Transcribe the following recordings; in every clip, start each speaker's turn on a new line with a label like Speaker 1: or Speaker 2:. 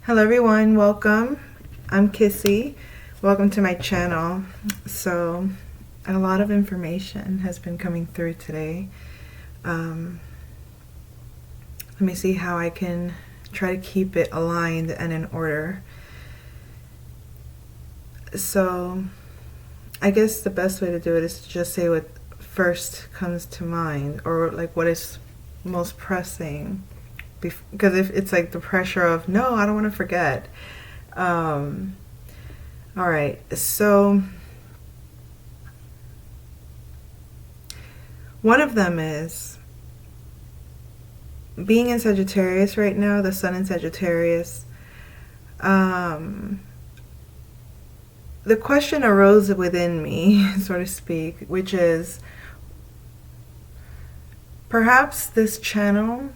Speaker 1: Hello everyone, welcome. I'm Kissy. Welcome to my channel. So, a lot of information has been coming through today. Let me see how I can try to keep it aligned and in order. So, I guess the best way to do it is to just say what first comes to mind, or like what is most pressing. Because if it's like the pressure of, no, I don't want to forget. All right, so one of them is being in Sagittarius right now, the sun in Sagittarius. The question arose within me, so to speak, which is perhaps this channel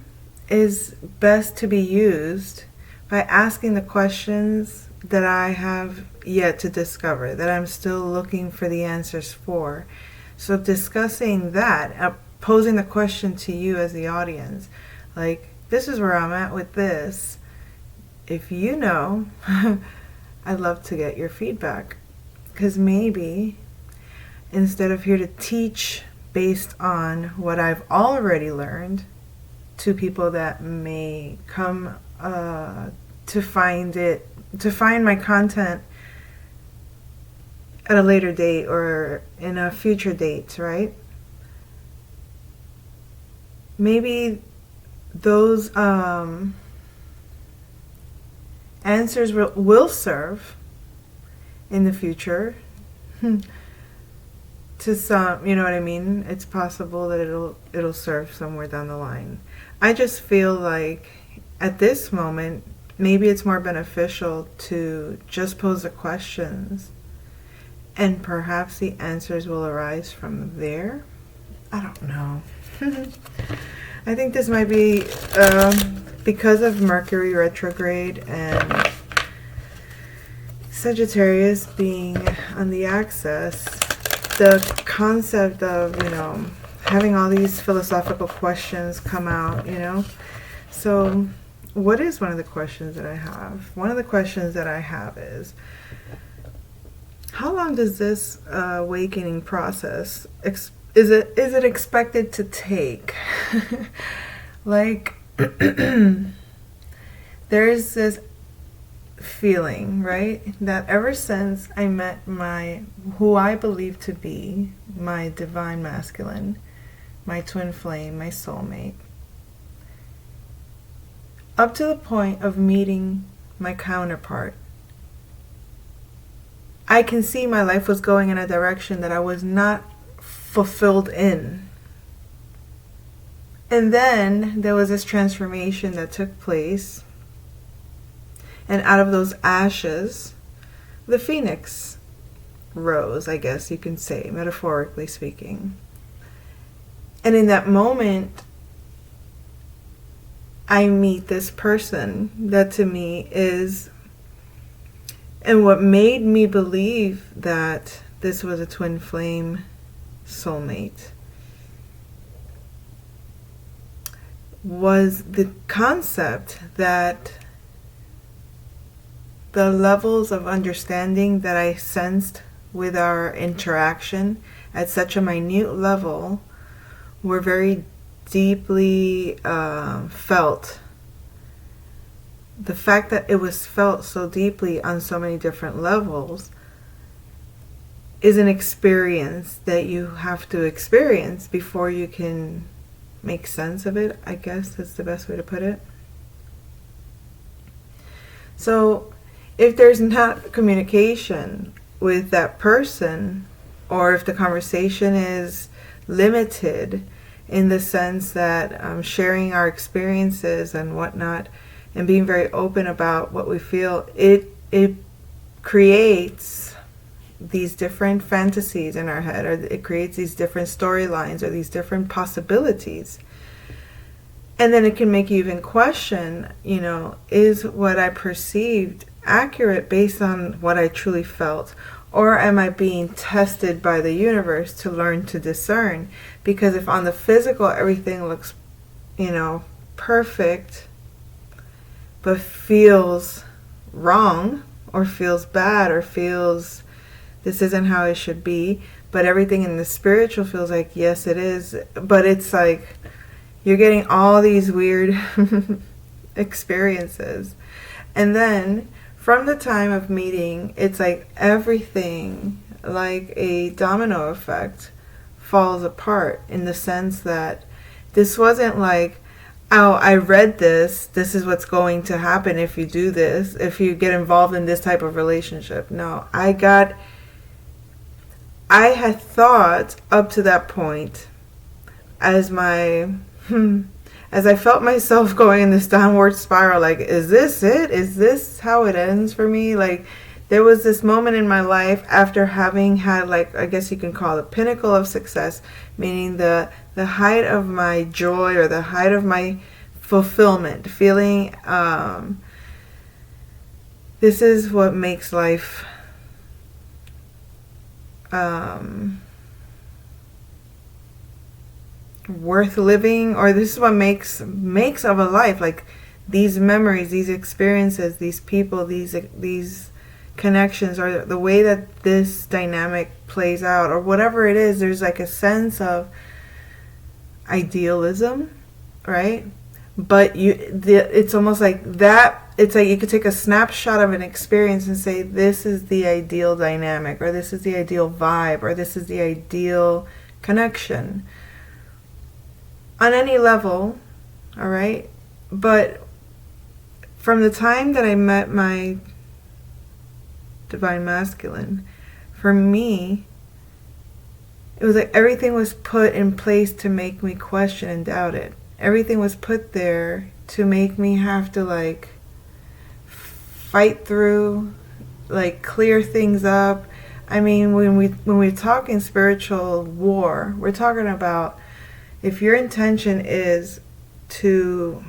Speaker 1: is best to be used by asking the questions that I have yet to discover, that I'm still looking for the answers for. So discussing that, posing the question to you as the audience, like, this is where I'm at with this. If you know, I'd love to get your feedback, because maybe instead of here to teach based on what I've already learned to people that may come to find my content at a later date or in a future date, right? Maybe those answers will serve in the future to some, you know what I mean? It's possible that it'll serve somewhere down the line. I just feel like at this moment, maybe it's more beneficial to just pose the questions, and perhaps the answers will arise from there. I don't know. I think this might be because of Mercury retrograde and Sagittarius being on the axis, the concept of, having all these philosophical questions come out, So what is one of the questions that I have? One of the questions that I have is, how long does this awakening process, is it expected to take? Like, there's this feeling, right, that ever since I met who I believe to be my divine masculine, my twin flame, my soulmate, up to the point of meeting my counterpart, I can see my life was going in a direction that I was not fulfilled in. And then there was this transformation that took place, and out of those ashes, the phoenix rose, I guess you can say, metaphorically speaking. And in that moment, I meet this person that to me is, and what made me believe that this was a twin flame soulmate was the concept that the levels of understanding that I sensed with our interaction at such a minute level were very deeply felt. The fact that it was felt so deeply on so many different levels is an experience that you have to experience before you can make sense of it, I guess that's the best way to put it. So if there's not communication with that person, or if the conversation is limited in the sense that sharing our experiences and whatnot and being very open about what we feel, it creates these different fantasies in our head, or it creates these different storylines or these different possibilities. And then it can make you even question, is what I perceived accurate based on what I truly felt? Or am I being tested by the universe to learn to discern? Because if on the physical everything looks, perfect, but feels wrong or feels bad or feels this isn't how it should be, but everything in the spiritual feels like yes it is. But it's like you're getting all these weird experiences. And then from the time of meeting, it's like everything, like a domino effect, falls apart, in the sense that this wasn't like, oh, I read this is what's going to happen if you do this, if you get involved in this type of relationship. No, I had thought up to that point, as I felt myself going in this downward spiral, like, is this it? Is this how it ends for me? Like, there was this moment in my life after having had, like, I guess you can call it pinnacle of success, meaning the height of my joy or the height of my fulfillment, feeling this is what makes life worth living, or this is what makes of a life, like these memories, these experiences, these people, these connections, or the way that this dynamic plays out, or whatever it is. There's like a sense of idealism, right? But it's almost like that. It's like you could take a snapshot of an experience and say, this is the ideal dynamic, or this is the ideal vibe, or this is the ideal connection on any level, all right? But from the time that I met my divine masculine, for me, it was like everything was put in place to make me question and doubt it. Everything was put there to make me have to, like, fight through, like, clear things up. I mean, when we're talking spiritual war, we're talking about, if your intention is to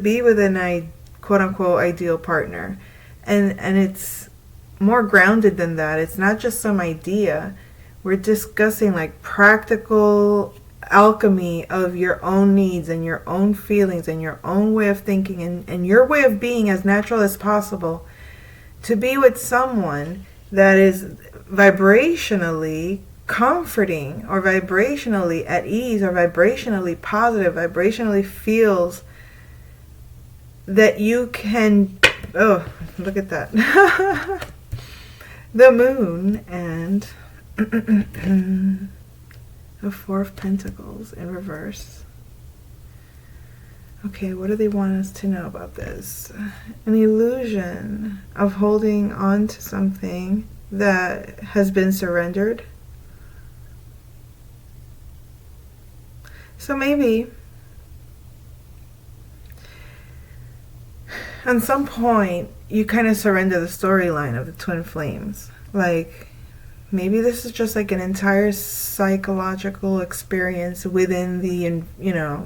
Speaker 1: be with a quote unquote ideal partner, and it's more grounded than that. It's not just some idea. We're discussing, like, practical alchemy of your own needs and your own feelings and your own way of thinking and your way of being as natural as possible, to be with someone that is vibrationally comforting, or vibrationally at ease, or vibrationally positive, vibrationally feels that you can, oh, look at that. The moon and the Four of Pentacles in reverse. Okay, what do they want us to know about this? An illusion of holding on to something that has been surrendered. So maybe at some point you kind of surrender the storyline of the twin flames. Like, maybe this is just like an entire psychological experience within the,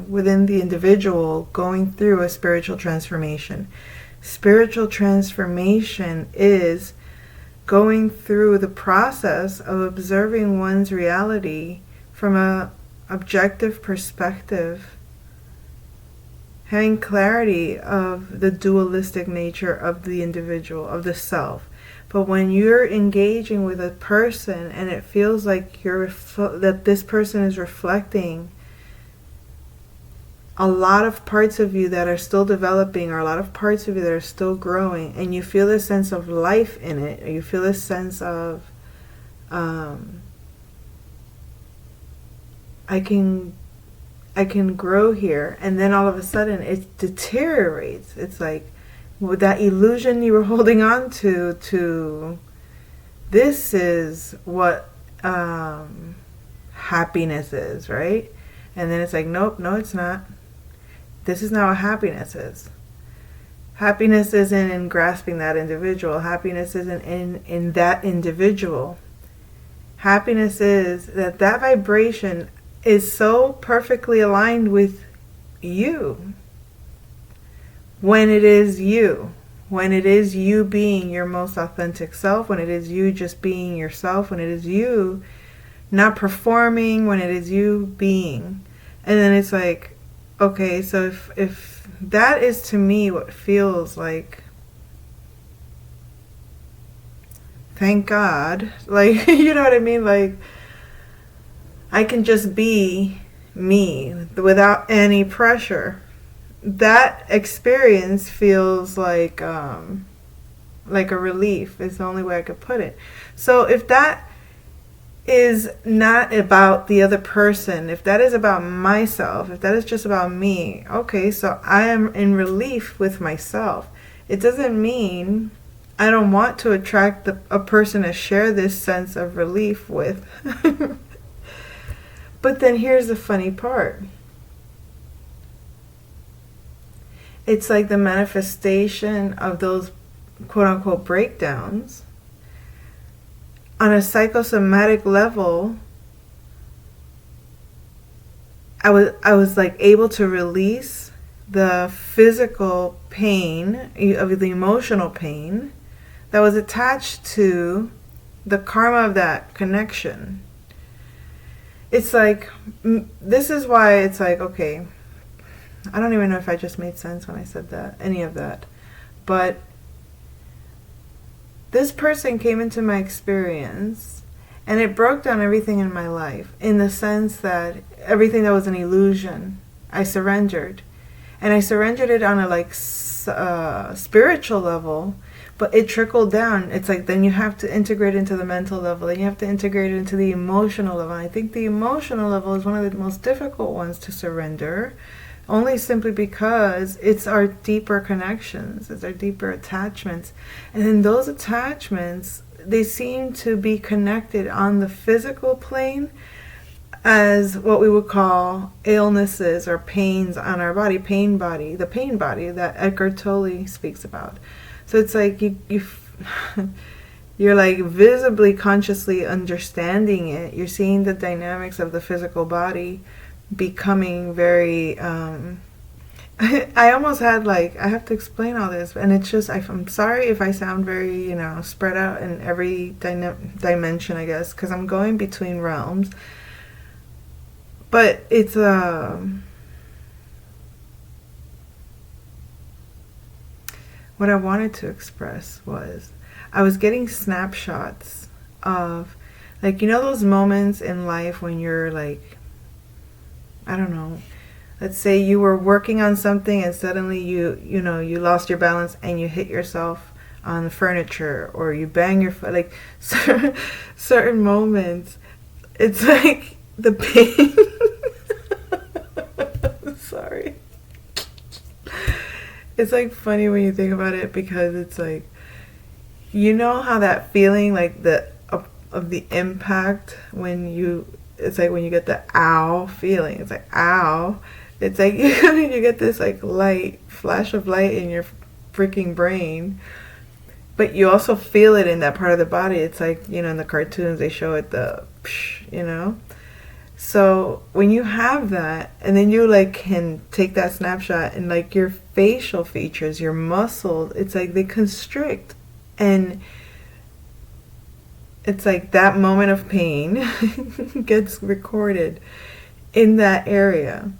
Speaker 1: within the individual going through a spiritual transformation. Spiritual transformation is going through the process of observing one's reality from a objective perspective, having clarity of the dualistic nature of the individual, of the self. But when you're engaging with a person and it feels like that this person is reflecting a lot of parts of you that are still developing, or a lot of parts of you that are still growing, and you feel this sense of life in it, or you feel this sense of I can grow here, and then all of a sudden it deteriorates. It's like, with that illusion you were holding on to this is what happiness is, right? And then it's like, nope, no, it's not. This is not what happiness is. Happiness isn't in grasping that individual. Happiness isn't in that individual. Happiness is that vibration is so perfectly aligned with you. When it is you being your most authentic self, when it is you just being yourself, when it is you not performing, when it is you being. And then it's like, okay, so if that is to me what feels like thank God. Like, you know what I mean? Like, I can just be me without any pressure. That experience feels like a relief is the only way I could put it. So if that is not about the other person, if that is about myself, if that is just about me, okay, so I am in relief with myself. It doesn't mean I don't want to attract a person to share this sense of relief with. But then here's the funny part. It's like the manifestation of those quote-unquote breakdowns on a psychosomatic level. I was like able to release the physical pain of the emotional pain that was attached to the karma of that connection. It's like, this is why it's like, okay, I don't even know if I just made sense when I said that, any of that. But this person came into my experience and it broke down everything in my life, in the sense that everything that was an illusion, I surrendered. And I surrendered it on a like spiritual level, but it trickled down. It's like then you have to integrate into the mental level, then you have to integrate it into the emotional level. And I think the emotional level is one of the most difficult ones to surrender, only simply because it's our deeper connections, it's our deeper attachments. And then those attachments, they seem to be connected on the physical plane as what we would call illnesses or pains on our body, pain body, the pain body that Eckhart Tolle speaks about. So it's like you're like visibly, consciously understanding it. You're seeing the dynamics of the physical body becoming very I almost had like, I have to explain all this, and it's just, I'm sorry if I sound very, spread out in every dimension, I guess, because I'm going between realms. But it's what I wanted to express was, I was getting snapshots of, like, those moments in life when you're like, I don't know, let's say you were working on something and suddenly you lost your balance and you hit yourself on the furniture, or you bang your foot, like certain moments. It's like the pain. Sorry. It's like funny when you think about it, because it's like, how that feeling, like of the impact it's like when you get the ow feeling. It's like ow. It's like you get this like flash of light in your freaking brain, but you also feel it in that part of the body. It's like, in the cartoons they show it So when you have that, and then you like can take that snapshot, and like your facial features, your muscles, it's like they constrict, and it's like that moment of pain gets recorded in that area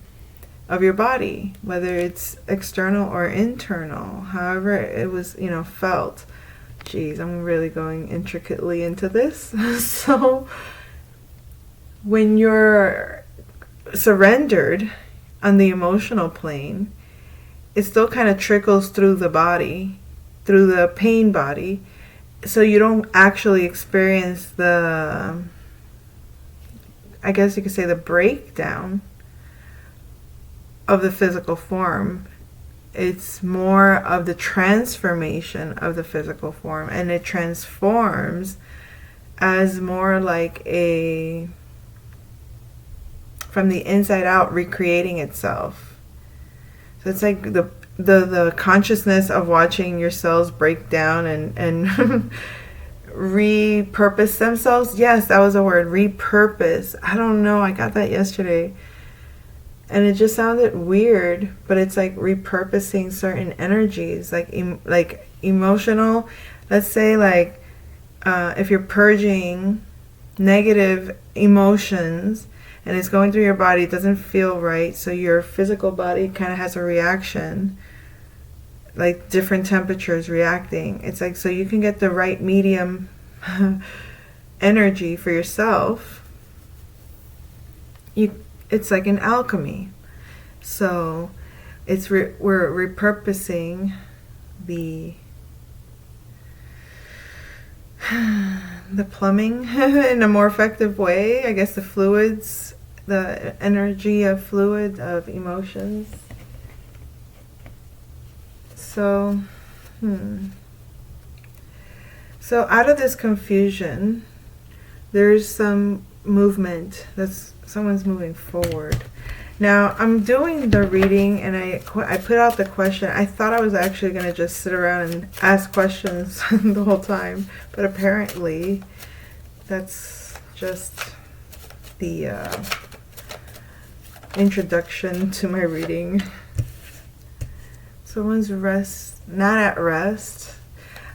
Speaker 1: of your body, whether it's external or internal, however it was, felt. Jeez, I'm really going intricately into this. So when you're surrendered on the emotional plane, it still kind of trickles through the body, through the pain body, so you don't actually experience the, I guess you could say, the breakdown of the physical form. It's more of the transformation of the physical form, and it transforms as more like from the inside out, recreating itself. So it's like the consciousness of watching your cells break down and repurpose themselves. Yes, that was a word, repurpose. I don't know, I got that yesterday. And it just sounded weird, but it's like repurposing certain energies, like emotional. Let's say like if you're purging negative emotions and it's going through your body, it doesn't feel right, so your physical body kind of has a reaction, like different temperatures reacting. It's like, so you can get the right medium energy for yourself, it's like an alchemy. So we're repurposing the plumbing in a more effective way. I guess the fluids, the energy of fluid, of emotions. So, So out of this confusion, there's some movement. Someone's moving forward. Now, I'm doing the reading, and I put out the question. I thought I was actually going to just sit around and ask questions the whole time, but apparently that's just the introduction to my reading. Someone's not at rest.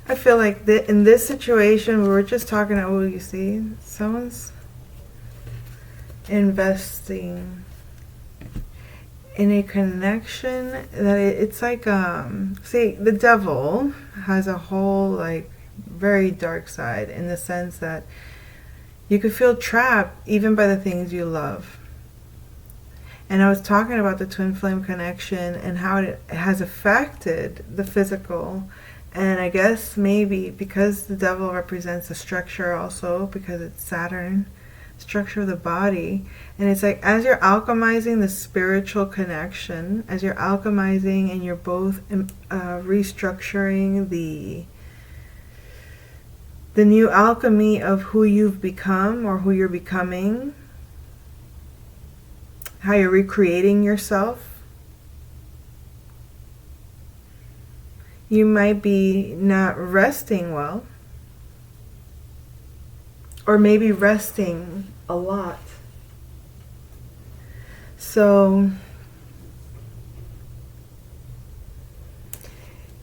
Speaker 1: I feel like in this situation, we were just talking about, you see, someone's investing in a connection that it's like, see, the devil has a whole, like, very dark side, in the sense that you could feel trapped even by the things you love. And I was talking about the twin flame connection and how it has affected the physical. And I guess maybe because the devil represents the structure also, because it's Saturn, structure of the body. And it's like, as you're alchemizing the spiritual connection, as you're alchemizing and you're both restructuring the new alchemy of who you've become or who you're becoming, how you're recreating yourself, you might be not resting well, or maybe resting a lot. So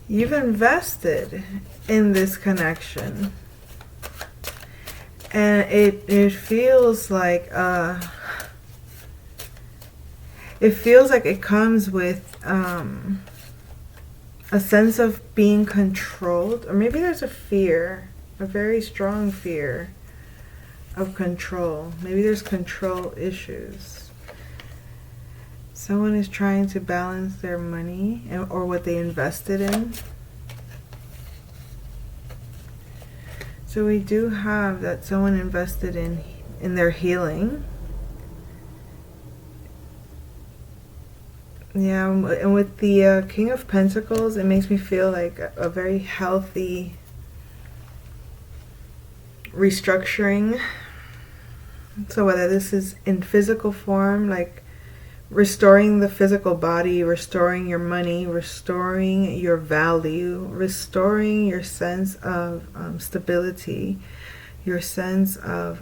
Speaker 1: you've invested in this connection, and it feels like it comes with a sense of being controlled, or maybe there's a fear, a very strong fear of control. Maybe there's control issues. Someone is trying to balance their money or what they invested in. So we do have that someone invested in their healing. Yeah, and with the King of Pentacles, it makes me feel like a very healthy restructuring. So whether this is in physical form, like restoring the physical body, restoring your money, restoring your value, restoring your sense of stability, your sense of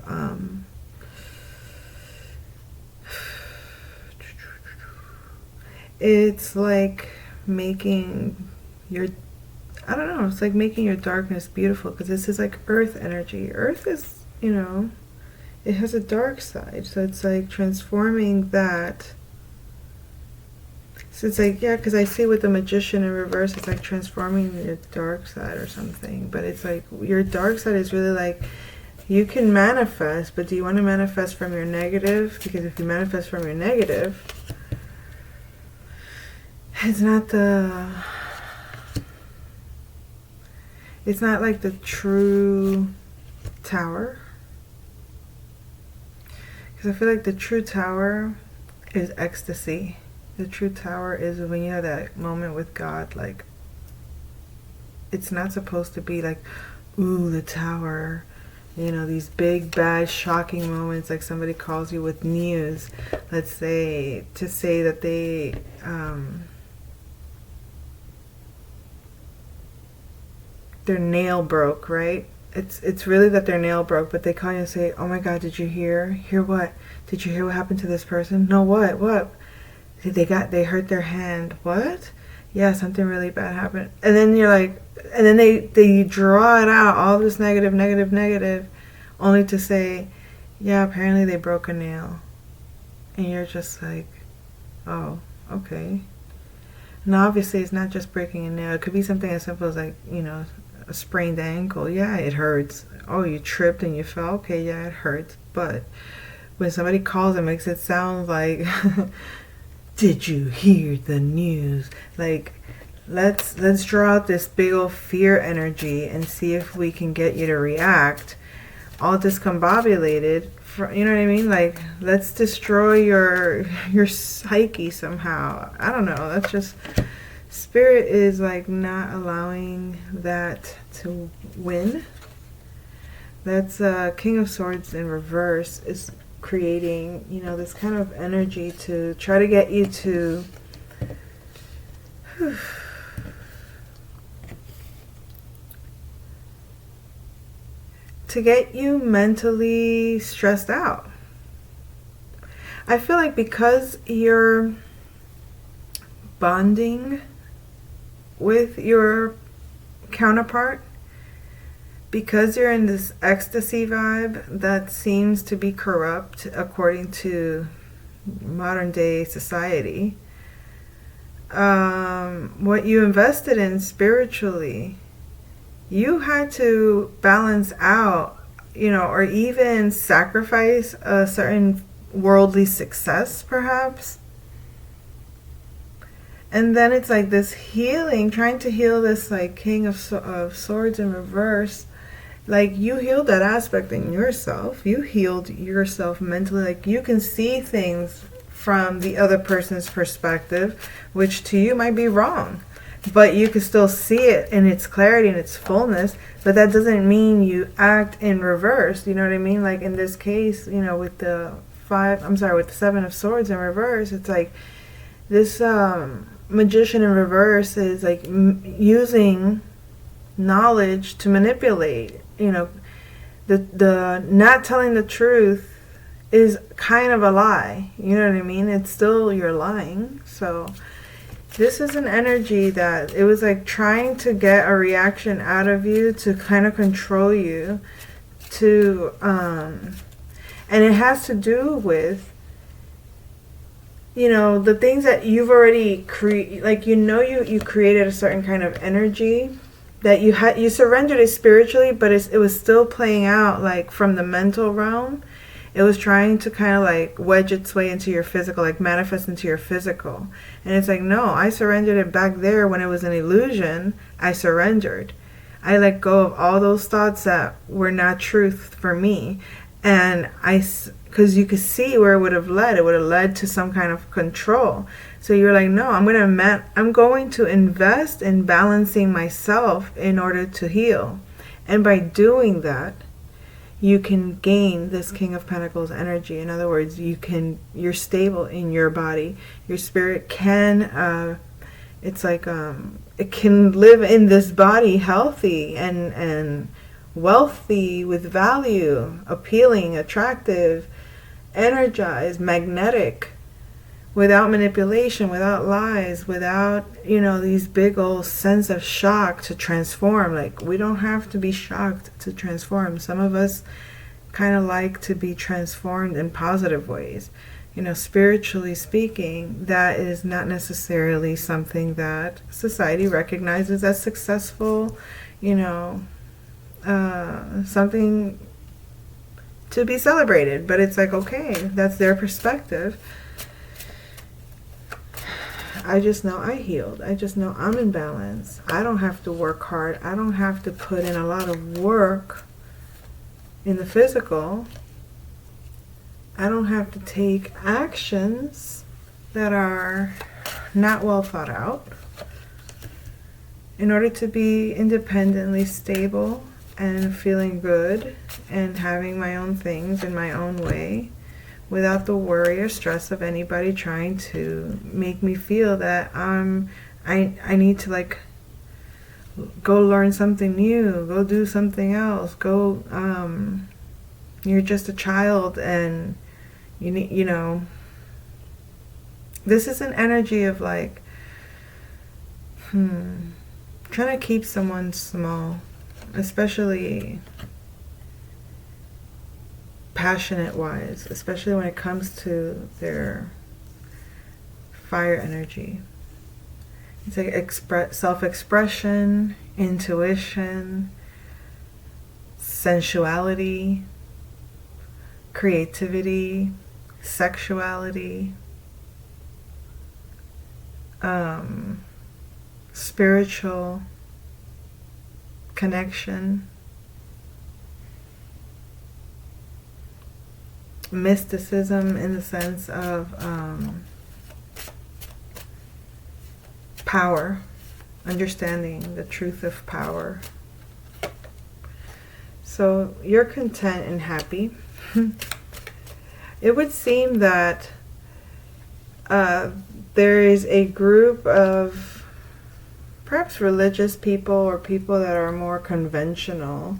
Speaker 1: it's like making your, I don't know, it's like making your darkness beautiful, because this is like earth energy. Earth is, it has a dark side, so it's like transforming that. So it's like, yeah, because I see with the Magician in reverse, it's like transforming your dark side or something. But it's like your dark side is really like, you can manifest, but do you want to manifest from your negative? Because if you manifest from your negative, it's not like the true tower. Because I feel like the true tower is ecstasy. The true tower is when you have that moment with God. Like, it's not supposed to be like, ooh, the tower. These big, bad, shocking moments, like somebody calls you with news. Let's say, to say that they, their nail broke, right? It's really that their nail broke, but they call you and say, oh my God, did you hear? Hear what? Did you hear what happened to this person? No, what? They hurt their hand. What? Yeah, something really bad happened. And then you're like, and then they draw it out, all this negative, only to say, yeah, apparently they broke a nail. And you're just like, oh, okay. And obviously it's not just breaking a nail. It could be something as simple as like, a sprained ankle, yeah, it hurts. Oh, you tripped and you fell? Okay, yeah, it hurts. But when somebody calls, it makes it sound like, did you hear the news? Like, let's draw out this big old fear energy and see if we can get you to react all discombobulated. You know what I mean? Like, let's destroy your psyche somehow. I don't know. That's just, spirit is like not allowing that to win. That's King of Swords in reverse is creating, you know, this kind of energy to try to get you to to get you mentally stressed out. I feel like because you're bonding with your counterpart, because you're in this ecstasy vibe that seems to be corrupt according to modern day society, what you invested in spiritually, you had to balance out, you know, or even sacrifice a certain worldly success, perhaps. And then it's like this healing, trying to heal this like King of Swords in reverse. Like, you healed that aspect in yourself. You healed yourself mentally. Like, you can see things from the other person's perspective, which to you might be wrong. But you can still see it in its clarity and its fullness. But that doesn't mean you act in reverse. You know what I mean? Like in this case, you know, with the Seven of Swords in reverse, it's like this magician in reverse is like using knowledge to manipulate. You know, the not telling the truth is kind of a lie. You know what I mean? It's still, you're lying. So this is an energy that it was like trying to get a reaction out of you to kind of control you, to and it has to do with, you know, the things that you've already created. Like, you know, you created a certain kind of energy that you surrendered it spiritually, but it was still playing out like from the mental realm. It was trying to kind of like wedge its way into your physical, like manifest into your physical. And it's like, no, I surrendered it back there when it was an illusion. I surrendered. I let go of all those thoughts that were not truth for me. And because you could see where it would have led. It would have led to some kind of control. So you're like, no, I'm going to invest in balancing myself in order to heal. And by doing that, you can gain this King of Pentacles energy. In other words, you're stable in your body. Your spirit can, it can live in this body healthy and wealthy, with value, appealing, attractive, energized, magnetic, without manipulation, without lies, without, you know, these big old sense of shock to transform. Like, we don't have to be shocked to transform. Some of us kind of like to be transformed in positive ways. You know, spiritually speaking, that is not necessarily something that society recognizes as successful, you know, something to be celebrated. But it's like, okay, that's their perspective. I just know I healed. I just know I'm in balance. I don't have to work hard. I don't have to put in a lot of work in the physical. I don't have to take actions that are not well thought out in order to be independently stable and feeling good and having my own things in my own way, without the worry or stress of anybody trying to make me feel that I need to like go learn something new, go do something else, go you're just a child and you need, you know, this is an energy of like trying to keep someone small, especially passionate wise, especially when it comes to their fire energy. It's like self-expression, intuition, sensuality, creativity, sexuality, spiritual connection, mysticism in the sense of power, understanding the truth of power. So you're content and happy. It would seem that there is a group of perhaps religious people or people that are more conventional.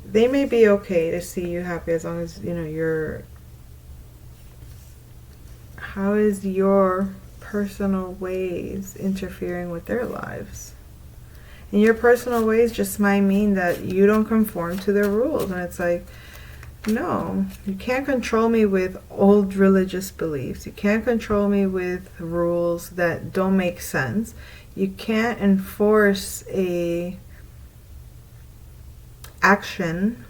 Speaker 1: They may be okay to see you happy as long as, you know, you're... How is your personal ways interfering with their lives? And your personal ways just might mean that you don't conform to their rules. And it's like, no, you can't control me with old religious beliefs. You can't control me with rules that don't make sense. You can't enforce a action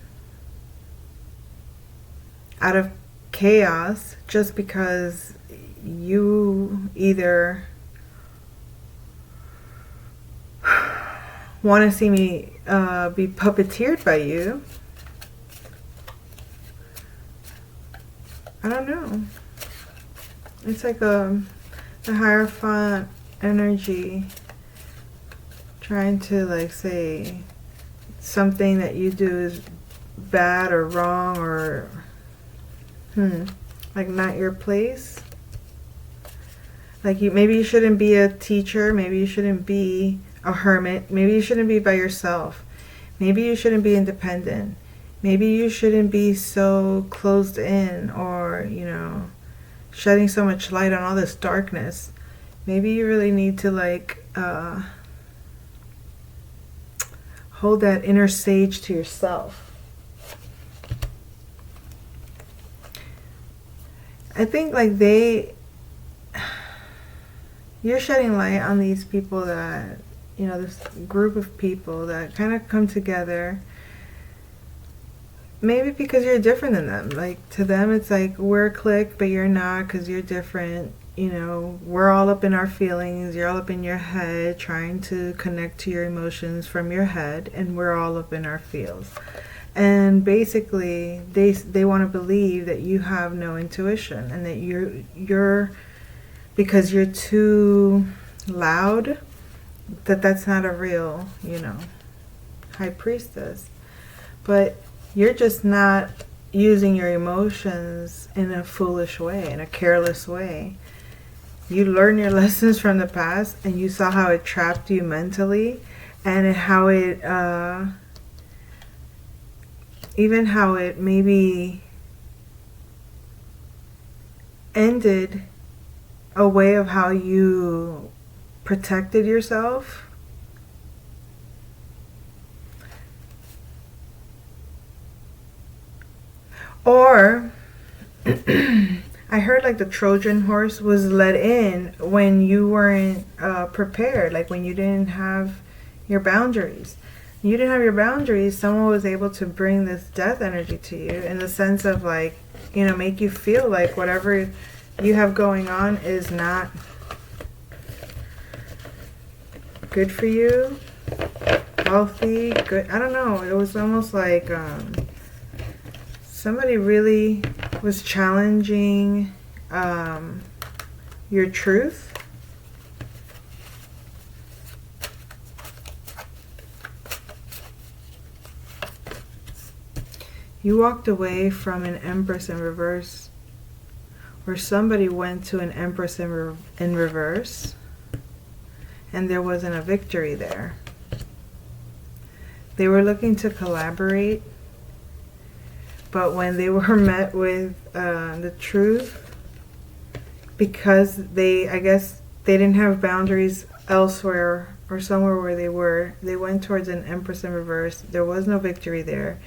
Speaker 1: out of chaos just because you either want to see me be puppeteered by you. I don't know. It's like the Hierophant energy trying to like say something that you do is bad or wrong or like not your place. Like maybe you shouldn't be a teacher, maybe you shouldn't be a hermit, maybe you shouldn't be by yourself, maybe you shouldn't be independent, maybe you shouldn't be so closed in or, you know, shedding so much light on all this darkness. Maybe you really need to like hold that inner sage to yourself. I think like you're shedding light on these people that, you know, this group of people that kind of come together. Maybe because you're different than them. Like to them it's like we're a clique, but you're not because you're different. You know, we're all up in our feelings. You're all up in your head trying to connect to your emotions from your head, and we're all up in our feels. And basically they want to believe that you have no intuition and that you're because you're too loud, that's not a real, you know, high priestess. But you're just not using your emotions in a foolish way, in a careless way. You learned your lessons from the past and you saw how it trapped you mentally and how it even how it maybe ended a way of how you protected yourself. Or I heard like the Trojan horse was let in when you weren't prepared, like when you didn't have your boundaries. You didn't have your boundaries, someone was able to bring this death energy to you in the sense of like, you know, make you feel like whatever you have going on is not good for you, healthy, good. I don't know. It was almost like somebody really was challenging your truth. You walked away from an Empress in reverse, or somebody went to an Empress in reverse, and there wasn't a victory there. They were looking to collaborate, but when they were met with the truth, because I guess they didn't have boundaries elsewhere or somewhere where they went towards an Empress in reverse. There was no victory there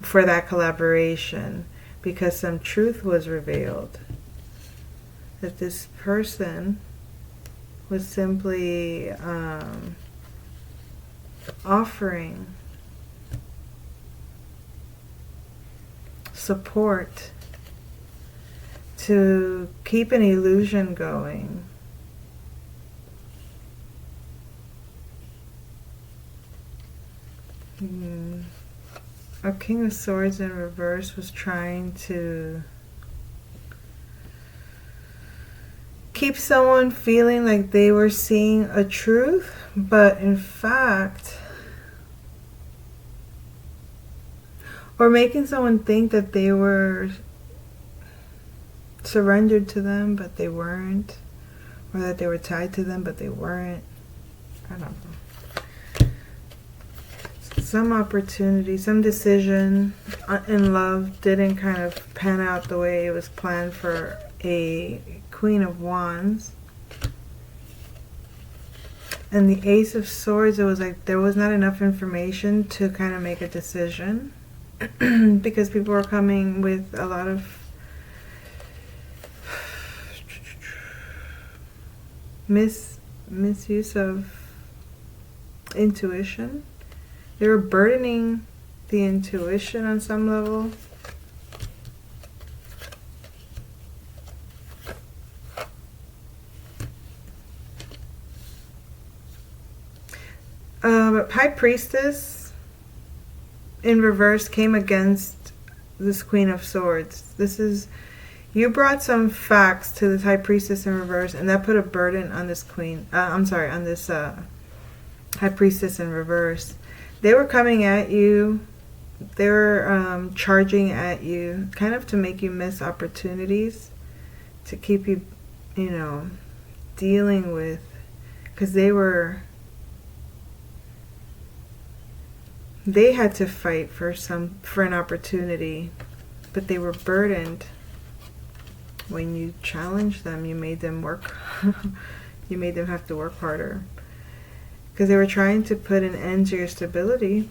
Speaker 1: for that collaboration because some truth was revealed. That this person was simply offering support to keep an illusion going. A King of Swords in reverse was trying to keep someone feeling like they were seeing a truth, but in fact, or making someone think that they were surrendered to them, but they weren't, or that they were tied to them, but they weren't. I don't know. Some opportunity, some decision in love didn't kind of pan out the way it was planned for a Queen of Wands. And the Ace of Swords, it was like there was not enough information to kind of make a decision because people were coming with a lot of misuse of intuition. They were burdening the intuition on some level. But High Priestess in reverse came against this Queen of Swords. This is, you brought some facts to this High Priestess in reverse, and that put a burden on this Queen. On this High Priestess in reverse. They were coming at you. They were charging at you, kind of to make you miss opportunities, to keep you, you know, dealing with, because they had to fight for an opportunity, but they were burdened. When you challenged them, you made them work. You made them have to work harder. Because they were trying to put an end to your stability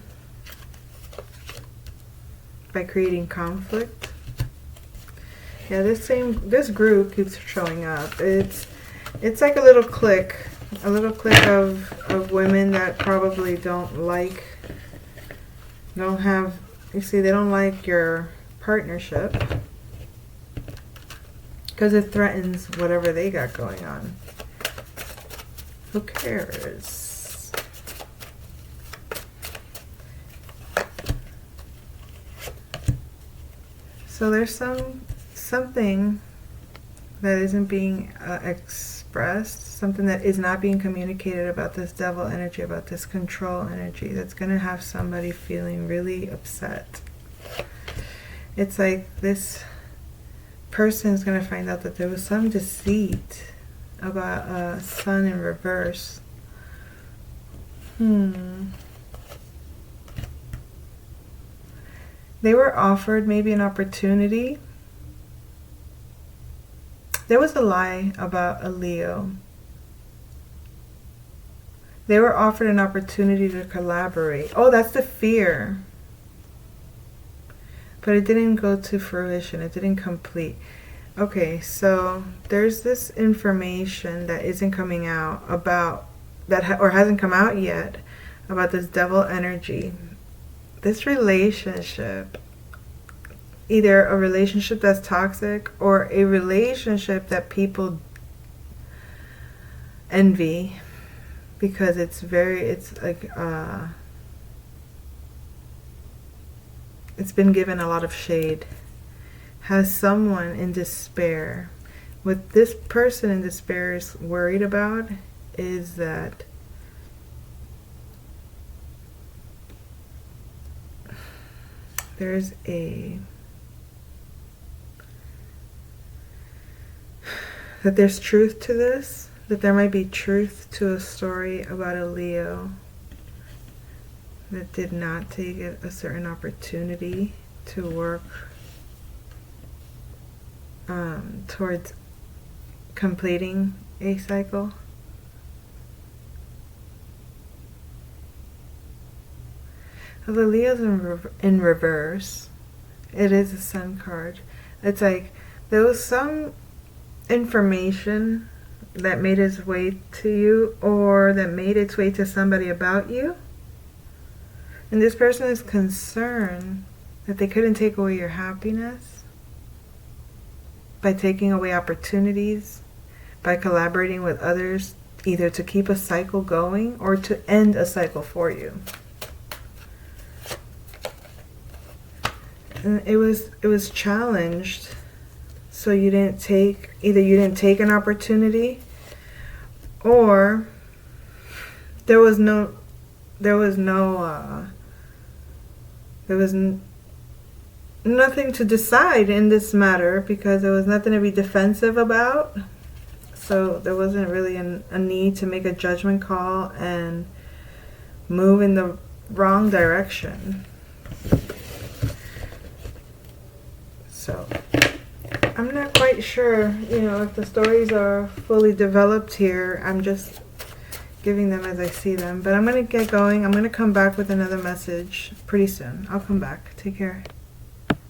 Speaker 1: by creating conflict. Yeah, this group keeps showing up. It's like a little clique of women that probably they don't like your partnership because it threatens whatever they got going on. Who cares? So there's something that isn't being expressed, something that is not being communicated about this devil energy, about this control energy, that's going to have somebody feeling really upset. It's like this person is going to find out that there was some deceit about a sun in reverse. They were offered maybe an opportunity. There was a lie about a Leo. They were offered an opportunity to collaborate. Oh, that's the fear. But it didn't go to fruition. It didn't complete. Okay, so there's this information that isn't coming out about that, or hasn't come out yet, about this devil energy. This relationship, either a relationship that's toxic or a relationship that people envy because it's like it's been given a lot of shade, has someone in despair. What this person in despair is worried about is that there's there's truth to this, that there might be truth to a story about a Leo that did not take a certain opportunity to work towards completing a cycle. So the Leo's in reverse. It is a sun card. It's like there was some information that made its way to you, or that made its way to somebody about you. And this person is concerned that they couldn't take away your happiness by taking away opportunities, by collaborating with others, either to keep a cycle going or to end a cycle for you. And it was challenged, so you didn't take, either you didn't take an opportunity, or there was nothing to decide in this matter, because there was nothing to be defensive about. So there wasn't really a need to make a judgment call and move in the wrong direction. So I'm not quite sure, if the stories are fully developed here. I'm just giving them as I see them. But I'm going to get going. I'm going to come back with another message pretty soon. I'll come back. Take care.